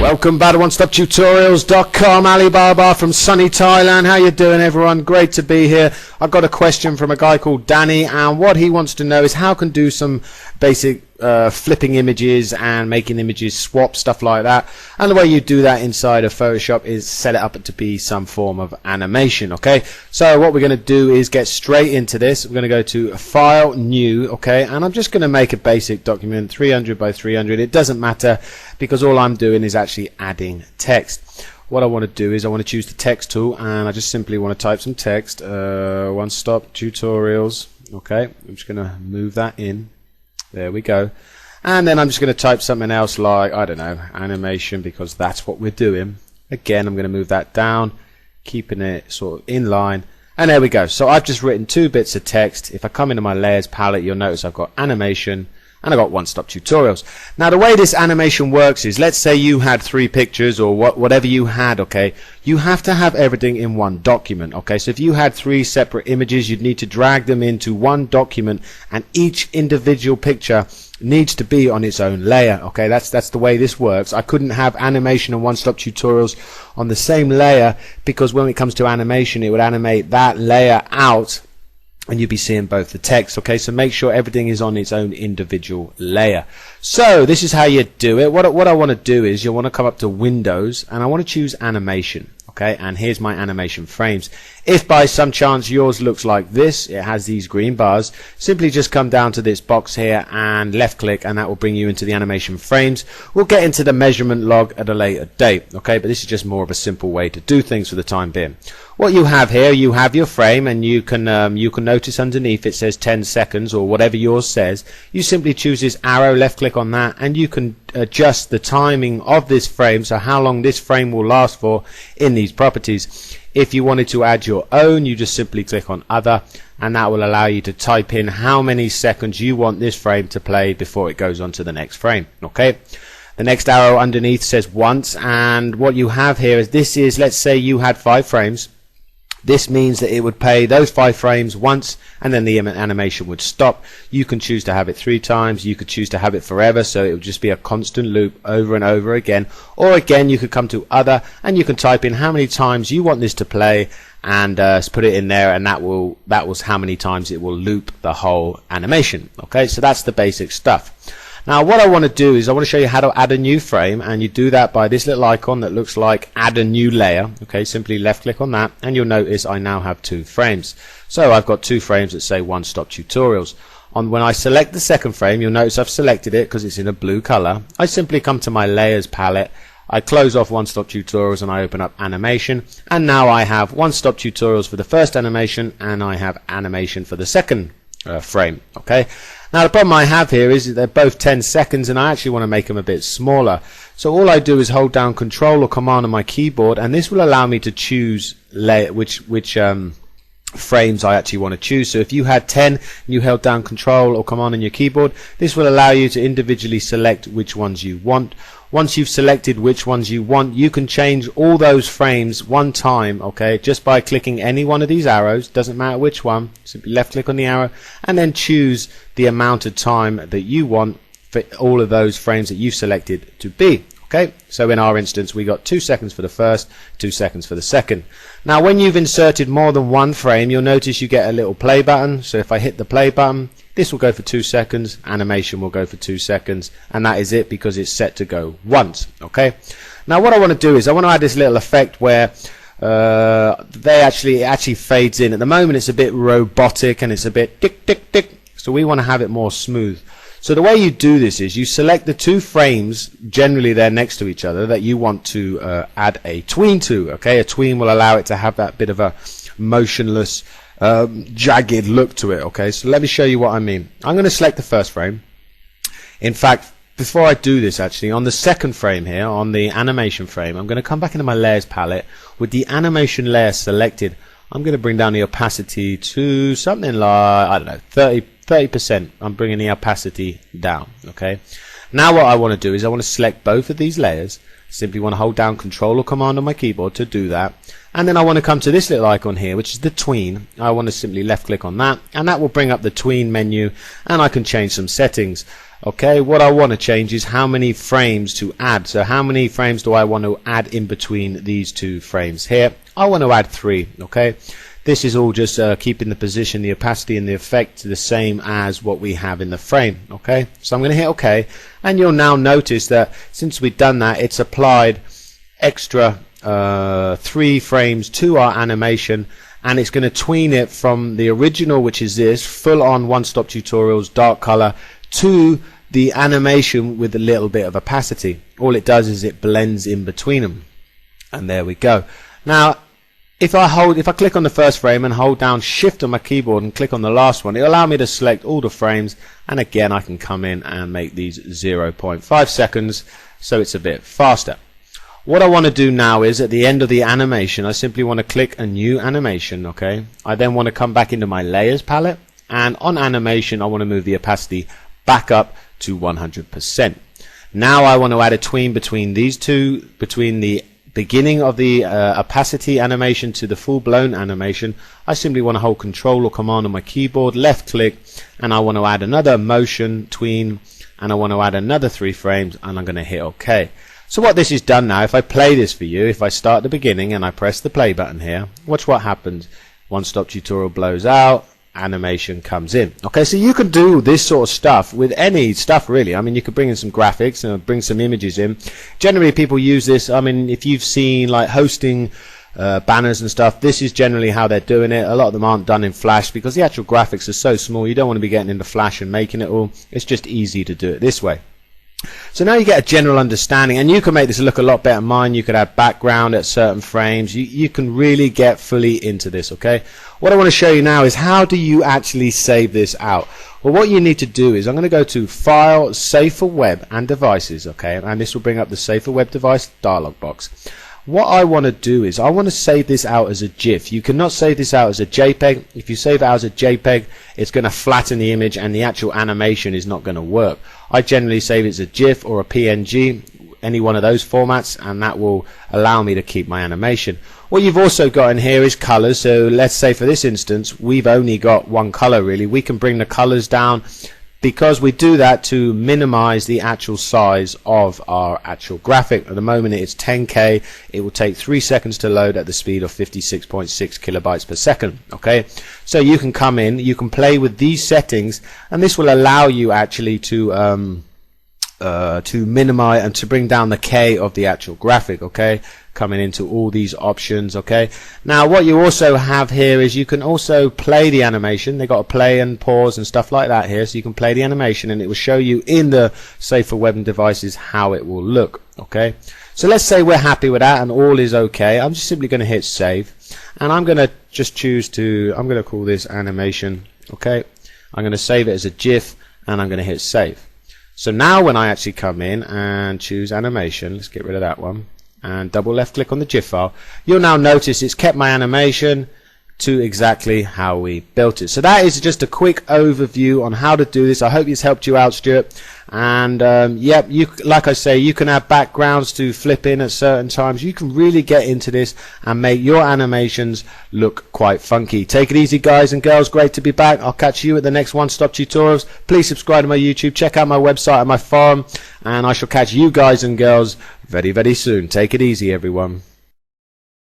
Welcome back to OneStopTutorials.com. Alibaba from sunny Thailand. How you doing, everyone? Great to be here. I've got a question from a guy called Danny, and what he wants to know is how can do some basic flipping images and making images swap, stuff like that. And the way you do that inside of Photoshop is set it up to be some form of animation. Okay, so what we're going to do is get straight into this. We're going to go to File, New, okay, and I'm just going to make a basic document, 300 by 300. It doesn't matter because all I'm doing is actually adding text. What I want to do is I want to choose the text tool, and I just simply want to type some text, One Stop Tutorials. Okay, I'm just going to move that in. There we go. And then I'm just going to type something else like, I don't know, animation, because that's what we're doing. Again, I'm going to move that down, keeping it sort of in line. And there we go. So I've just written 2 bits of text. If I come into my layers palette, you'll notice I've got animation and I've got One Stop Tutorials. Now the way this animation works is, let's say you had 3 pictures or whatever you had, okay, you have to have everything in one document, okay. So if you had 3 separate images, you'd need to drag them into one document, and each individual picture needs to be on its own layer, okay. That's the way this works. I couldn't have animation and One Stop Tutorials on the same layer, because when it comes to animation, it would animate that layer out and you'd be seeing both the text, okay. So make sure everything is on its own individual layer. So this is how you do it. What I want to do is, you want to come up to Windows, and I want to choose Animation, okay. And here's my animation frames. If by some chance yours looks like this, it has these green bars, simply just come down to this box here and left click, and that will bring you into the animation frames. We'll get into the measurement log at a later date, okay, but this is just more of a simple way to do things for the time being. What you have here, you have your frame, and you can notice underneath it says 10 seconds or whatever yours says. You simply choose this arrow, left click on that, and you can adjust the timing of this frame, so how long this frame will last for in these properties. If you wanted to add your own, you just simply click on Other, and that will allow you to type in how many seconds you want this frame to play before it goes on to the next frame, okay. The next arrow underneath says once, and what you have here is, this is, let's say you had 5 frames. This means that it would play those 5 frames once, and then the animation would stop. You can choose to have it 3 times. You could choose to have it forever, so it would just be a constant loop over and over again. Or again, you could come to Other, and you can type in how many times you want this to play, and put it in there, and that was how many times it will loop the whole animation. Okay, so that's the basic stuff. Now what I want to do is, I want to show you how to add a new frame, and you do that by this little icon that looks like Add a New Layer. Okay, simply left click on that, and you'll notice I now have 2 frames. So I've got 2 frames that say One Stop Tutorials. When I select the second frame, you'll notice I've selected it because it's in a blue color. I simply come to my layers palette, I close off One Stop Tutorials, and I open up animation, and now I have One Stop Tutorials for the first animation, and I have animation for the second frame, okay. Now the problem I have here is that they're both 10 seconds, and I actually want to make them a bit smaller. So all I do is hold down Control or Command on my keyboard, and this will allow me to choose which frames I actually want to choose. So if you had 10 and you held down Control or Command on your keyboard, this will allow you to individually select which ones you want. Once you've selected which ones you want, you can change all those frames one time, okay, just by clicking any one of these arrows. Doesn't matter which one, simply left click on the arrow and then choose the amount of time that you want for all of those frames that you've selected to be. Okay, so in our instance we got 2 seconds for the first, 2 seconds for the second. Now when you've inserted more than one frame, you'll notice you get a little play button. So if I hit the play button, this will go for 2 seconds, animation will go for 2 seconds, and that is it because it's set to go once. Okay, now what I want to do is I want to add this little effect where it actually fades in. At the moment it's a bit robotic and it's a bit tick tick tick, so we want to have it more smooth. So the way you do this is you select the 2 frames, generally they're next to each other, that you want to add a tween to. Okay, a tween will allow it to have that bit of a motionless, jagged look to it. Okay, so let me show you what I mean. I'm going to select the first frame. In fact, before I do this, actually, on the second frame here, on the animation frame, I'm going to come back into my layers palette. With the animation layer selected, I'm going to bring down the opacity to something like, I don't know, 30%. I'm bringing the opacity down. Okay, now what I want to do is I want to select both of these layers. Simply want to hold down Control or Command on my keyboard to do that, and then I want to come to this little icon here, which is the tween. I want to simply left click on that, and that will bring up the tween menu, and I can change some settings. Okay, what I want to change is how many frames to add. So how many frames do I want to add in between these two frames here? I want to add 3. Okay, this is all just keeping the position, the opacity and the effect the same as what we have in the frame. Okay, so I'm going to hit OK, and you'll now notice that since we've done that, it's applied extra 3 frames to our animation, and it's going to tween it from the original, which is this full on One Stop Tutorials dark color, to the animation with a little bit of opacity. All it does is it blends in between them, and there we go. Now if I click on the first frame and hold down shift on my keyboard and click on the last one, it'll allow me to select all the frames, and again I can come in and make these 0.5 seconds, so it's a bit faster. What I want to do now is at the end of the animation, I simply want to click a new animation. Okay, I then want to come back into my layers palette, and on animation I want to move the opacity back up to 100%. Now I want to add a tween between these two, between the beginning of the opacity animation to the full-blown animation. I simply want to hold Control or Command on my keyboard, left click, and I want to add another motion tween, and I want to add another 3 frames, and I'm going to hit OK. So what this is done now, if I play this for you, if I start at the beginning and I press the play button here, watch what happens. One Stop Tutorial blows out, animation comes in. Okay, so you can do this sort of stuff with any stuff really. I mean, you could bring in some graphics and bring some images in. Generally people use this, I mean, if you've seen like hosting banners and stuff, this is generally how they're doing it. A lot of them aren't done in Flash because the actual graphics are so small, you don't want to be getting into Flash and making it all. It's just easy to do it this way. So now you get a general understanding, and you can make this look a lot better than mine. You could add background at certain frames. You can really get fully into this. Okay, what I want to show you now is how do you actually save this out. Well, what you need to do is I'm going to go to File, Save for Web and Devices. Okay, and this will bring up the Save for Web Device dialog box. What I want to do is I want to save this out as a GIF. You cannot save this out as a JPEG. If you save it out as a JPEG, it's going to flatten the image and the actual animation is not going to work. I generally save it as a GIF or a PNG, any one of those formats, and that will allow me to keep my animation. What you've also got in here is colors. So let's say for this instance, we've only got one color really. We can bring the colors down, because we do that to minimize the actual size of our actual graphic. At the moment it's 10K. It will take 3 seconds to load at the speed of 56.6 kilobytes per second. Okay, so you can come in, you can play with these settings, and this will allow you actually to minimize and to bring down the K of the actual graphic. Okay, coming into all these options. Okay, now what you also have here is you can also play the animation. They got a play and pause and stuff like that here, so you can play the animation and it will show you in the Save for Web and Devices how it will look. Okay, so let's say we're happy with that and all is okay. I'm just simply going to hit save, and I'm going to just choose to, I'm going to call this animation. Okay, I'm going to save it as a GIF and I'm going to hit save. So now when I actually come in and choose animation, let's get rid of that one, and double left click on the GIF file, you'll now notice it's kept my animation to exactly how we built it. So that is just a quick overview on how to do this. I hope it's helped you out, Stuart. And yep, you, like I say, you can have backgrounds to flip in at certain times. You can really get into this and make your animations look quite funky. Take it easy, guys and girls. Great to be back. I'll catch you at the next One Stop Tutorials. Please subscribe to my YouTube, check out my website and my forum, and I shall catch you guys and girls very, very soon. Take it easy, everyone.